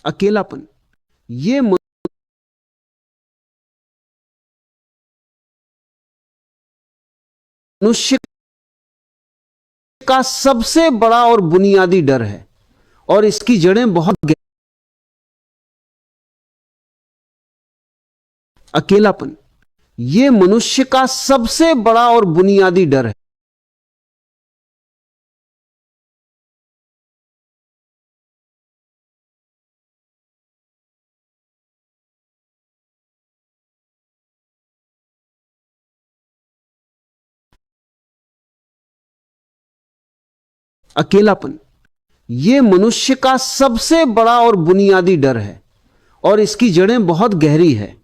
अकेलापन ये मनुष्य का सबसे बड़ा और बुनियादी डर है और इसकी जड़ें बहुत अकेलापन ये मनुष्य का सबसे बड़ा और बुनियादी डर है। अकेलापन ये मनुष्य का सबसे बड़ा और बुनियादी डर है और इसकी जड़ें बहुत गहरी है,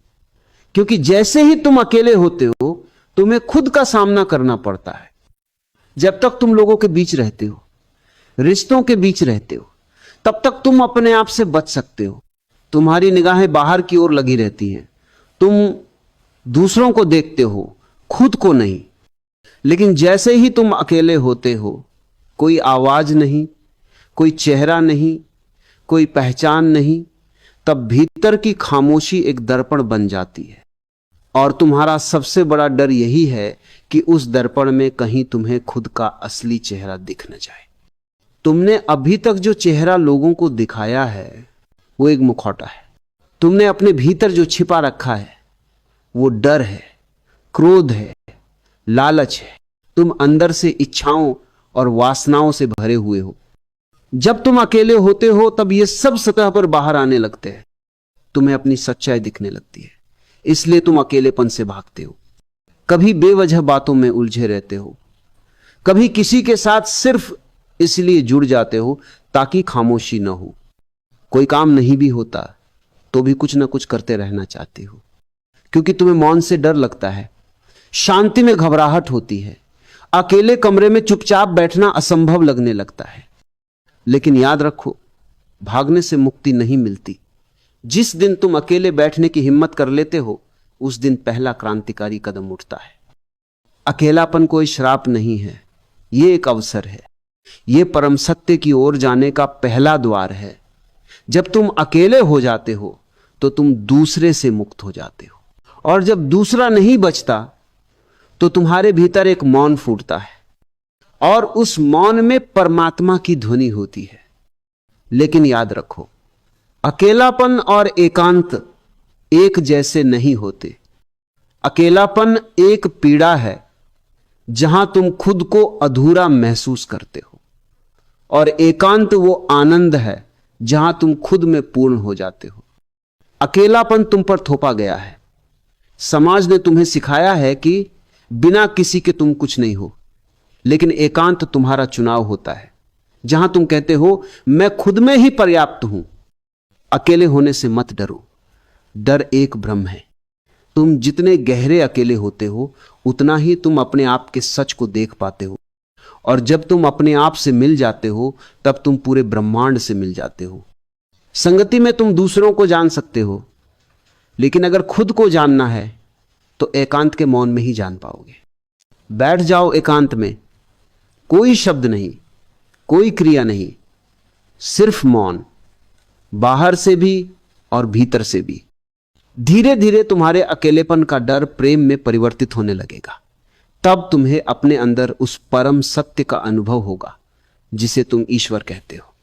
क्योंकि जैसे ही तुम अकेले होते हो तुम्हें खुद का सामना करना पड़ता है। जब तक तुम लोगों के बीच रहते हो, रिश्तों के बीच रहते हो, तब तक तुम अपने आप से बच सकते हो। तुम्हारी निगाहें बाहर की ओर लगी रहती हैं, तुम दूसरों को देखते हो, खुद को नहीं। लेकिन जैसे ही तुम अकेले होते हो, कोई आवाज नहीं, कोई चेहरा नहीं, कोई पहचान नहीं, तब भीतर की खामोशी एक दर्पण बन जाती है। और तुम्हारा सबसे बड़ा डर यही है कि उस दर्पण में कहीं तुम्हें खुद का असली चेहरा दिख न जाए। तुमने अभी तक जो चेहरा लोगों को दिखाया है वो एक मुखौटा है। तुमने अपने भीतर जो छिपा रखा है वो डर है, क्रोध है, लालच है। तुम अंदर से इच्छाओं और वासनाओं से भरे हुए हो। जब तुम अकेले होते हो तब ये सब सतह पर बाहर आने लगते हैं, तुम्हें अपनी सच्चाई दिखने लगती है। इसलिए तुम अकेलेपन से भागते हो। कभी बेवजह बातों में उलझे रहते हो, कभी किसी के साथ सिर्फ इसलिए जुड़ जाते हो ताकि खामोशी न हो। कोई काम नहीं भी होता तो भी कुछ ना कुछ करते रहना चाहते हो, क्योंकि तुम्हें मौन से डर लगता है, शांति में घबराहट होती है, अकेले कमरे में चुपचाप बैठना असंभव लगने लगता है। लेकिन याद रखो, भागने से मुक्ति नहीं मिलती। जिस दिन तुम अकेले बैठने की हिम्मत कर लेते हो उस दिन पहला क्रांतिकारी कदम उठता है। अकेलापन कोई श्राप नहीं है, यह एक अवसर है। यह परम सत्य की ओर जाने का पहला द्वार है। जब तुम अकेले हो जाते हो तो तुम दूसरे से मुक्त हो जाते हो, और जब दूसरा नहीं बचता तो तुम्हारे भीतर एक मौन फूटता है, और उस मौन में परमात्मा की ध्वनि होती है। लेकिन याद रखो, अकेलापन और एकांत एक जैसे नहीं होते। अकेलापन एक पीड़ा है जहां तुम खुद को अधूरा महसूस करते हो, और एकांत वो आनंद है जहां तुम खुद में पूर्ण हो जाते हो। अकेलापन तुम पर थोपा गया है। समाज ने तुम्हें सिखाया है कि बिना किसी के तुम कुछ नहीं हो, लेकिन एकांत तुम्हारा चुनाव होता है, जहां तुम कहते हो मैं खुद में ही पर्याप्त हूं। अकेले होने से मत डरो, डर एक भ्रम है। तुम जितने गहरे अकेले होते हो उतना ही तुम अपने आप के सच को देख पाते हो, और जब तुम अपने आप से मिल जाते हो तब तुम पूरे ब्रह्मांड से मिल जाते हो। संगति में तुम दूसरों को जान सकते हो, लेकिन अगर खुद को जानना है तो एकांत के मौन में ही जान पाओगे। बैठ जाओ एकांत में, कोई शब्द नहीं, कोई क्रिया नहीं, सिर्फ मौन, बाहर से भी और भीतर से भी। धीरे धीरे तुम्हारे अकेलेपन का डर प्रेम में परिवर्तित होने लगेगा। तब तुम्हें अपने अंदर उस परम सत्य का अनुभव होगा जिसे तुम ईश्वर कहते हो।